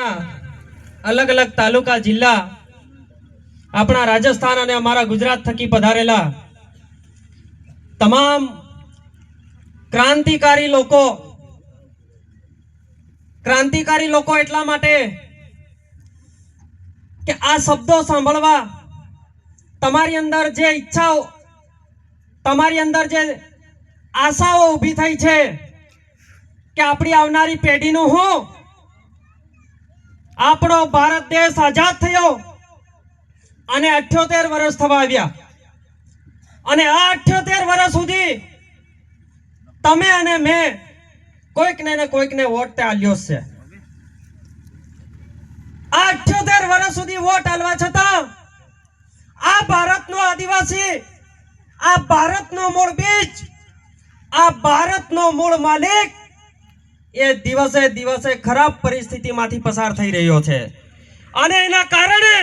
ના અલગ અલગ તાલુકા જિલ્લા આપણા રાજસ્થાન અને અમારા ગુજરાત થકી પધારેલા તમામ ક્રાંતિકારી લોકો એટલા માટે કે આ શબ્દો સાંભળવા તમારી અંદર જે ઈચ્છાઓ, તમારી અંદર જે આશાઓ ઊભી થઈ છે કે આપણી આવનારી પેઢીનું હું આપણો ભારત દેશ આઝાદ થયો અને 78 વર્ષ થવા આવ્યા અને આ 78 વર્ષ સુધી તમે અને મેં કોઈકને વોટ આલ્યો છે। આ 78 વર્ષ સુધી વોટ આલવા છતાં આ ભારતનો આદિવાસી, આ ભારતનો મૂળ બીજ, આ ભારતનો મૂળ માલિક એ દિવસે દિવસે ખરાબ પરિસ્થિતિમાંથી પસાર થઈ રહ્યો છે અને એના કારણે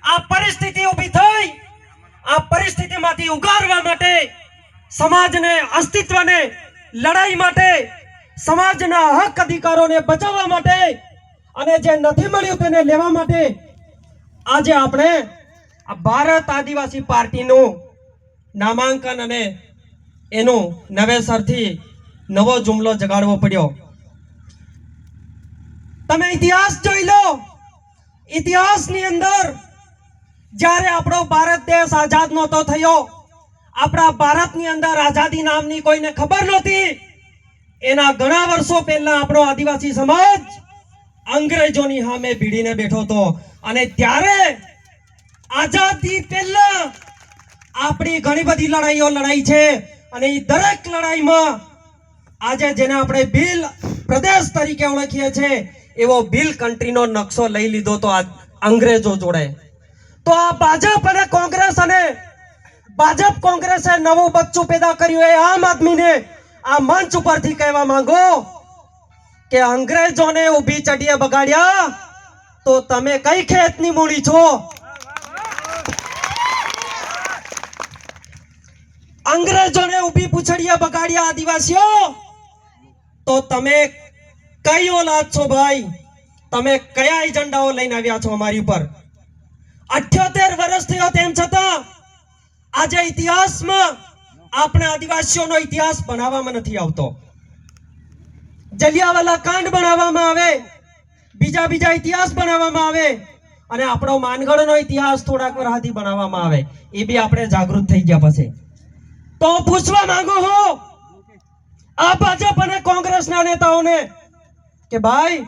આ પરિસ્થિતિ ઊભી થઈ, આ પરિસ્થિતિમાંથી ઉગારવા માટે, સમાજને, અસ્તિત્વને, લડાઈ માટે, સમાજના હક અધિકારોને બચાવવા માટે અને જે નથી મળ્યું તેને લેવા માટે આજે આપણે આ ભારત આદિવાસી પાર્ટીનું નામાંકન અને એનું નવેસરથી નવો જુમલો જગાડવો પડ્યો। તમે ઇતિહાસ જોઈ લો, ઇતિહાસની અંદર જ્યારે આપણો ભારત દેશ આઝાદ નહોતો થયો, આપણા ભારતની અંદર આઝાદી નામની કોઈને ખબર નહોતી, એના ઘણા વર્ષો પહેલા આપણો આદિવાસી સમાજ અંગ્રેજોની સામે ભીડીને બેઠો હતો અને ત્યારે આઝાદી પહેલા આપણી ઘણી બધી લડાઈઓ લડાઈ છે અને એ દરેક લડાઈમાં આજે જેને આપણે ભીલ પ્રદેશ તરીકે ઓળખીએ છીએ એવો ભીલ કન્ટ્રીનો નકશો લઈ લીધો તો આ અંગ્રેજો જોડે। તો આ ભાજપ કોંગ્રેસે નવું બચ્ચું પેદા કર્યું એ આમ આદમીને આ મંચ ઉપરથી કહેવા માંગો કે અંગ્રેજોને ઊભી ચડીએ બગાડ્યા તો તમે કઈ ખેતની મૂડી છો? અંગ્રેજોને ઊભી પૂછડીએ બગાડ્યા આદિવાસીઓ તો તમે કઈ ઓલાદ છો ભાઈ? તમે કયા એજન્ડાઓ લઈને આવ્યા છો અમારી ઉપર? 78 વર્ષ થયો તેમ છતાં આજે ઇતિહાસમાં આપણે આદિવાસીઓનો ઇતિહાસ બનાવવામાં નથી આવતો। જલિયાવાલા કાંડ બનાવવામાં આવે, બીજા ઇતિહાસ બનાવવામાં આવે અને આપણો માનગઢનો ઇતિહાસ થોડાક વર્ષથી બનાવવામાં આવે, એ બી આપણે જાગૃત થઈ ગયા પછી। તો પૂછવા માંગુ હું આ ભાજપ અને કોંગ્રેસના નેતાઓને કે ભાઈ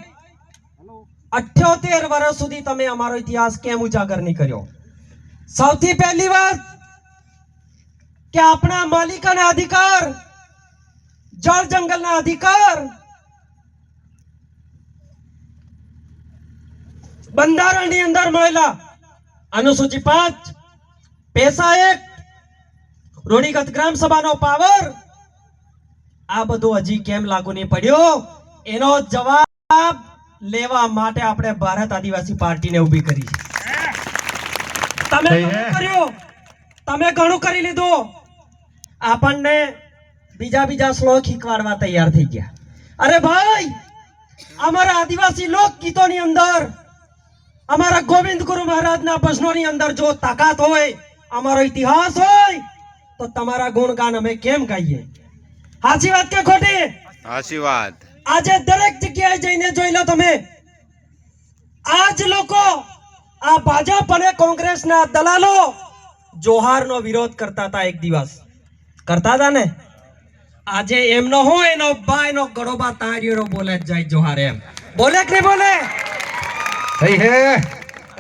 78 વર્ષ સુધી તમે અમારો ઇતિહાસ કેમ ઉજાગર નહીં કર્યો? સૌથી પહેલી વાત કે આપણા માલિકાના અધિકાર, જળ જંગલના અધિકાર, બંધારણની અંદર મળેલા અનુસૂચિ 5, પેસા એક્ટ, રૂઢિગત ગ્રામ સભાનો પાવર, આ બધું હજી કેમ લાગુ નહીં પડ્યો એનો જવાબ લેવા માટે આપણે ભારત આદિવાસી પાર્ટીને ઊભી કરી છે। તમે ઘણું કરી લીધું, આપણને બીજા શ્લોક શીખવાડવા તૈયાર થઈ ગયા। અરે ભાઈ, અમારા આદિવાસી લોકગીતોની અંદર, અમારા ગોવિંદ ગુરુ મહારાજના ભજનોની અંદર જો તાકાત હોય, અમારો ઇતિહાસ હોય તો તમારા ગુણગાન અમે કેમ ગાઈએ? સાચી વાત કે ખોટી? સાચી વાત। આજે દરેક જગ્યાએ જઈને જોઈ લો તમે, આજ લોકો આ ભાજપ અને કોંગ્રેસના દલાલો જોહારનો વિરોધ કરતા હતા, એક દિવસ કરતા હતા ને, આજે એમનો હોય એનો ભાઈનો ગળોબા તારીઓ બોલે જ જાય જોહાર, એમ બોલે કે નહીં બોલે? સહી હે?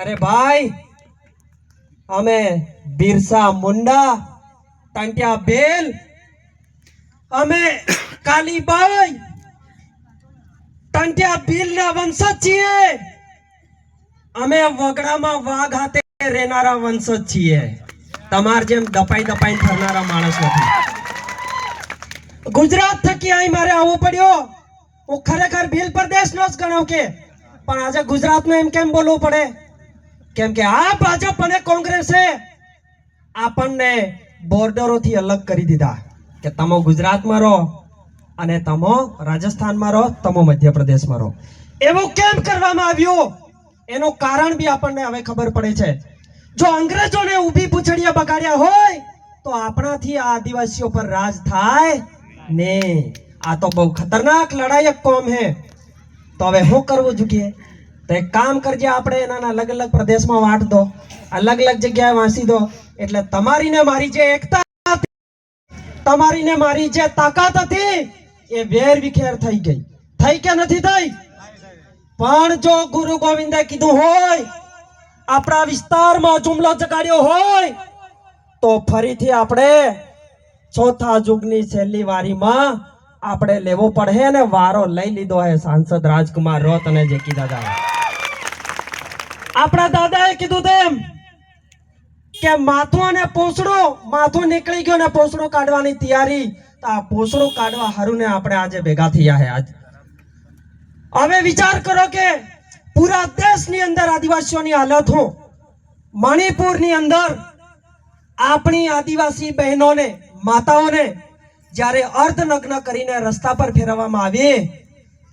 અરે ભાઈ, અમે બિરસા મુંડા, ટાંટિયા બેલ, અમે કાલીબાઈ, ટાંટિયા ભીલના વંશજ છીએ, અમે વગડામાં વાઘ હાથે રહેનારા વંશજ છીએ, તમાર જેમ દપાઈ ફરનારા માણસ નથી। ગુજરાત થકી અહીં મારે આવવું પડ્યો, હું ખરેખર ભીલ પ્રદેશનો જ ગણાવ કે, પણ આજે ગુજરાતનું એમ કેમ બોલવું પડે? કેમ કે આ ભાજપ અને કોંગ્રેસે આપણને બોર્ડરોથી અલગ કરી દીધા કે તમે ગુજરાતમાં રહો અને તમો રાજસ્થાનમાં રહો, તમો મધ્યપ્રદેશમાં રહો। એવું કેમ કરવામાં આવ્યું એનું કારણ બી આપણને હવે ખબર પડે છે. જો અંગ્રેજોને ઊભી પૂંછડીએ બગાડ્યા હોય તો આપણાથી આ આદિવાસીઓ પર રાજ થાય ને. આ તો બહુ ખતરનાક લડાયક કોમ હે. તો હવે શું કરવું જોઈએ? તો એક કામ કરજે, આપણે એના અલગ અલગ પ્રદેશમાં વાંટ દો, અલગ અલગ જગ્યાએ વાંચી દો, એટલે તમારી ને મારી જે એકતા હતી, તમારી ને મારી જે તાકાત હતી એ વેર વિખેર થઈ ગઈ. થઈ કે નથી થઈ? પણ જો ગુરુ ગોવિંદે કીધું હોય, આપણા વિસ્તારમાં જુમલો જગાડ્યો હોય, તો ફરીથી આપણે ચોથા યુગની છેલ્લી વારીમાં આપણે લેવો પડે ને વારો લઈ લીધો હે સાંસદ રાજકુમાર રોત અને જેકી દાદા. આપણા દાદાએ કીધું તેમ કે માથું અને પોસડું, માથું નીકળી ગયું ને પોસડું કાઢવાની તૈયારી. તો આ પોસડું કાઢવા હારું ને આપણે આજે ભેગા થયા હે. આજ હવે વિચાર કરો કે પૂરા દેશની અંદર આદિવાસીઓની હાલત હું, મણિપુરની અંદર આપણી આદિવાસી બહેનોને, માતાઓને જ્યારે અર્ધનગ્ન કરીને રસ્તા પર ફેરવવામાં આવે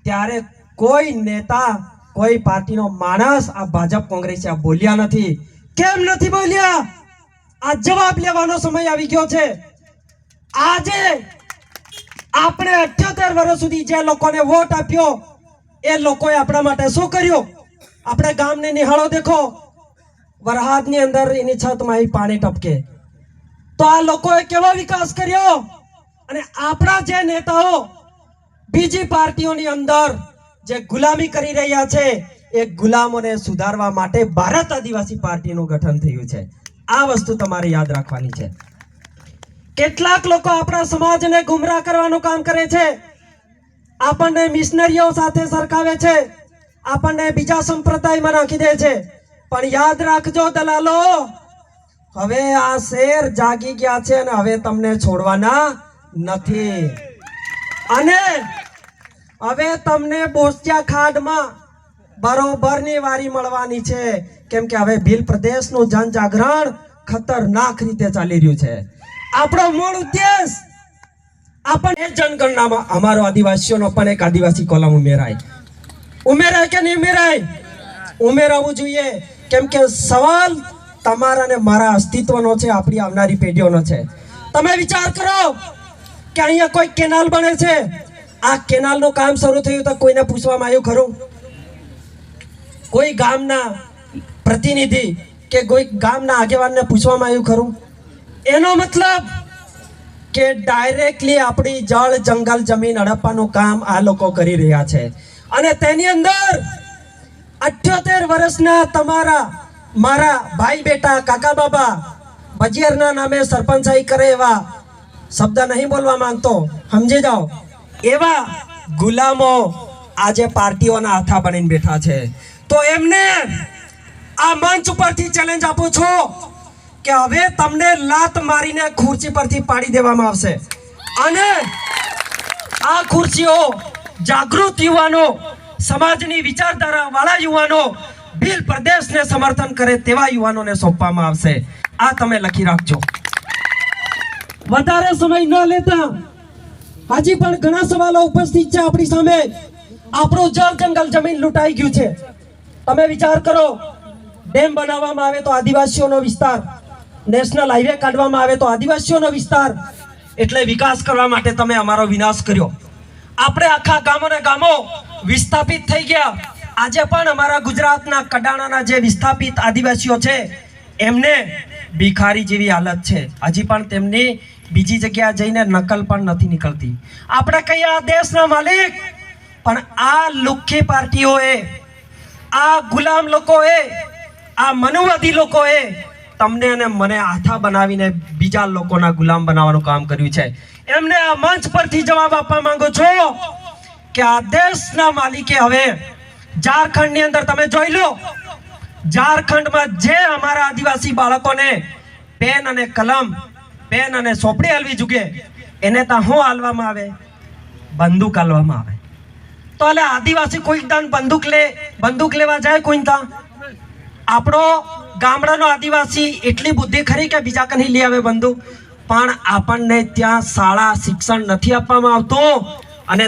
ત્યારે કોઈ નેતા, કોઈ પાર્ટીનો માણસ આ ભાજપ કોંગ્રેસ બોલ્યા નથી. કેમ નથી બોલ્યા? આ જવાબ લેવાનો સમય આવી ગયો છે. આજે આપણે 78 વર્ષ સુધી જે લોકોને વોટ આપ્યો એ લોકોએ આપણા માટે શું કર્યું? આપણે ગામને નિહાળો દેખો, વરહાદની અંદર એની છતમાં પાણી ટપકે. તો આ લોકોએ કેવો વિકાસ કર્યો? અને આપણા જે નેતાઓ બીજી પાર્ટીઓની અંદર જે ગુલામી કરી રહ્યા છે એ ગુલામોને સુધારવા માટે ભારત આદિવાસી પાર્ટીનું ગઠન થયું છે. આ વસ્તુ તમારે યાદ રાખવાની છે. કેટલાક લોકો આપણા સમાજને ગુમરાહ કરવાનું કામ કરે છે, આપણને મિશનરીઓ સાથે સરખાવે છે, આપણને બીજા સંપ્રદાયમાં નાખી દે છે. પણ યાદ રાખજો દલાલો, હવે આ શેર જાગી ગયા છે અને હવે તમને છોડવાના નથી. અને હવે તમને બોસ્ટિયા ખાડમાં બરોબરની વારી મળવાની છે. કેમ કે હવે ભીલ પ્રદેશનું જનજાગરણ ખતરનાક રીતે ચાલી રહ્યું છે. આપણો મૂળ ઉદ્દેશ, આપણને જનગણનામાં અમારો આદિવાસીઓનો પણ એક આદિવાસી કોલમ ઉમેરાય કે નહીં ઉમેરાય? ઉમેરાવવું જોઈએ. કેમ કે સવાલ તમારા ને મારા અસ્તિત્વનો છે, આપણી આવનારી પેઢીઓનો છે. તમે વિચાર કરો કે અહીંયા કોઈ કેનાલ બને છે, આ કેનાલનું કામ શરૂ થયું તો કોઈને પૂછવામાં આવ્યું ખરું? કોઈ ગામના પ્રતિનિધિ કે કોઈ ગામના આગેવાનને પૂછવામાં આવ્યું ખરું? એનો મતલબ કે ડાયરેક્ટલી આપણી જળ જંગલ જમીન હડપવાનું કામ આ લોકો કરી રહ્યા છે. અને તેની અંદર 78 વર્ષના તમારા મારા ભાઈ બેટા, કાકા બાબા બજિયારના નામે સરપંચાઈ કરે એવા શબ્દ નહીં બોલવા માંગતો, સમજી જાઓ. એવા ગુલામો આજે પાર્ટીઓના હાથા બનીને બેઠા છે. તો એમને આ મંચ ઉપરથી ચેલેન્જ આપું છું કે હવે તમને લાત મારીને ખુરશી પરથી પાડી દેવામાં આવશે. અને આ ખુરશીઓ જાગૃત યુવાનો, સમાજની વિચારધારા વાળા યુવાનો, ભીલ પ્રદેશને સમર્થન કરે તેવા યુવાનોને સોંપવામાં આવશે. આ તમે લખી રાખજો. વધારે સમય ન લેતા, હજી પણ ઘણા સવાલો ઉપસ્થિત છે આપણી સામે. આપણું જળ જંગલ જમીન લૂંટાઈ ગયું છે. તમે વિચાર કરો, ડેમ બનાવવામાં આવે તો આદિવાસીઓનો વિસ્તાર, નેશનલ હાઈવે કાઢવામાં આવે તો આદિવાસીઓનો વિસ્તાર. એટલે વિકાસ કરવા માટે તમે અમારો વિનાશ કર્યો. આપણે આખા ગામોને ગામો વિસ્થાપિત થઈ ગયા. આજે પણ અમારા ગુજરાતના કડાણાના જે વિસ્થાપિત આદિવાસીઓ છે એમને ભિખારી જેવી હાલત છે. હજી પણ તેમની બીજી જગ્યાએ જઈને નકલ પણ નથી નીકળતી. આપણે કહીએ આ દેશના માલિક, પણ આ લુખ્ખી પાર્ટીઓએ, આ ગુલામ લોકોએ, આ મનુવાદી લોકોએ તમને અને મને હાથા બનાવીને બીજા લોકોના ગુલામ બનાવવાનું કામ કર્યું છે. એમને આ મંચ પરથી જવાબ આપવા માંગુ છું કે આ દેશના માલિકે હવે ઝારખંડની અંદર તમે જોઈ લો, ઝારખંડમાં જે અમારા આદિવાસી બાળકોને પેન અને કલમ, પેન અને સોપડી હાલવી જોઈએ, એને ત્યાં શું હાલવામાં આવે? બંદૂક હાલવામાં આવે. તો એટલે આદિવાસી કોઈ દાન બંદૂક લેવા જાય કોઈ ત્યાં? આપણો ગામડાનો આદિવાસી એટલી બુદ્ધિ ખરી કે બીજા કઈ લઈ આવે બંદૂક? પણ આપણને ત્યાં શાળા શિક્ષણ નથી આપવામાં આવતું અને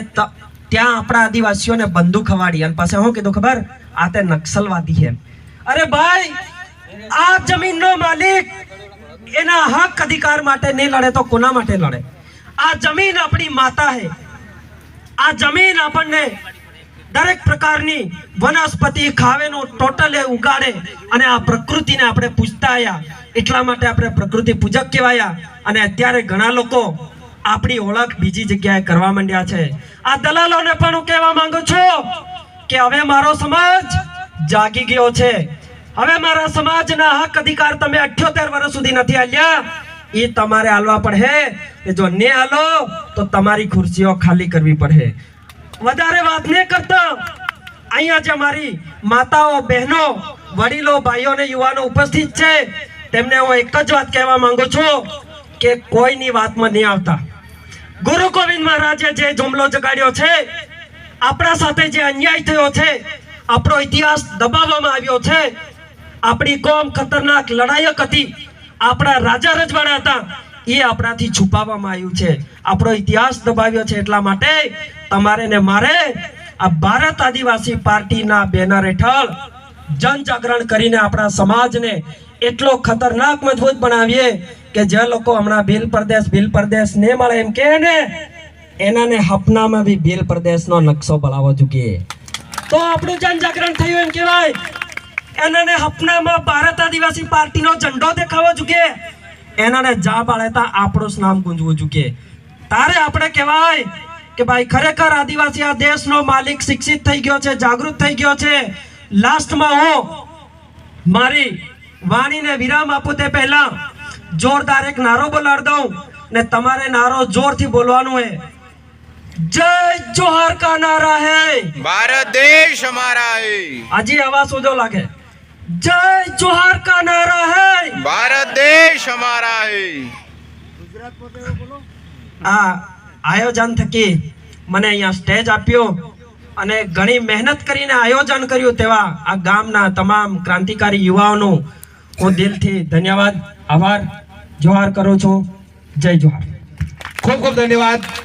ત્યાં આપણા આદિવાસીઓને બંદૂક ખવાડી અને પછી શું કીધું ખબર? આ તે નક્સલવાદી છે. અરે ભાઈ, આ જમીનનો માલિક એના હક અધિકાર માટે નહીં લડે તો કોના માટે લડે? આ જમીન આપણી માતા છે. આ જમીન આપણને દરેક પ્રકારની વનસ્પતિ ખાવેનું ટોટલ ઉગાડે અને આ પ્રકૃતિને આપણે પૂજતા આવ્યા. એટલા માટે આપણે પ્રકૃતિ પૂજક કહેવાયા. અને અત્યારે ઘણા લોકો આપણી ઓળખ બીજી જગ્યાએ કરવા માંડ્યા છે. આ દલાલોને પણ હું કહેવા માંગુ છું કે હવે મારો સમાજ જાગી ગયો છે. હવે મારા સમાજના હક અધિકાર તમે 78 વર્ષ સુધી નથી આલ્યા, એ તમારે આલવા પડે. કે જો ને આલો તો તમારી ખુરશીઓ ખાલી કરવી પડે. વધારે વાત નહીં કરતા, અહીંયા જે મારી માતાઓ, બહેનો, વડીલો, ભાઈઓ અને યુવાનો ઉપસ્થિત છે તેમને હું એક જ વાત કહેવા માંગુ છું કે કોઈની વાતમાં નહીં આવતા. ગુરુ ગોવિંદ મહારાજે જે જુમલો જગાડ્યો છે, આપણા સાથે જે અન્યાય થયો છે, આપણો ઇતિહાસ દબાવવામાં આવ્યો છે, આપણી કોમ ખતરનાક લડાયક હતી, આપણા રાજા રજવાડા હતા, એ આપણાથી છુપાવવામાં આવ્યું છે. આપણો ઇતિહાસ દબાવ્યો છે. એટલા માટે તમારે ને મારે આ ભારત આદિવાસી પાર્ટીના બેનર હેઠળ જન જાગરણ કરીને આપણા સમાજને એટલો ખતરનાક મજબૂત બનાવીએ કે જે લોકો હમણાં ભીલ પ્રદેશ ને મળે એમ કે ને, એનાને હપનામાં બી ભીલ પ્રદેશનો નકશો બનાવવો જોઈએ તો આપણું જન જાગરણ થયું એમ કહેવાય. એનાને હપનામાં ભારત આદિવાસી પાર્ટીનો ઝંડો દેખાવો જોઈએ. એનાને જા બાળેતા આપણું નામ ગુંજવું જોઈએ. તારે આપણે કહેવાય કે ભાઈ ખરેખર આદિવાસી આ દેશનો માલિક શિક્ષિત થઈ ગયો છે, જાગૃત થઈ ગયો છે. લાસ્ટમાં હું મારી વાણીને વિરામ આપું તે પહેલા જોરદાર એક નારો બોલાડ દઉં ને તમારે નારો જોરથી બોલવાનું है. जय जोहार का नारा है, भारत देश हमारा है. अजी आवाज सोजो लागे. जय जोहार का नारा है, भारत देश हमारा है. આ આયોજન થકી મને અહીંયા સ્ટેજ આપ્યો અને ઘણી મહેનત કરીને આયોજન કર્યું તેવા આ ગામના તમામ ક્રાંતિકારી યુવાઓનો હું દિલથી ધન્યવાદ, આભાર, જોહાર કરું છું. જય જોહાર. ખૂબ ખૂબ ધન્યવાદ.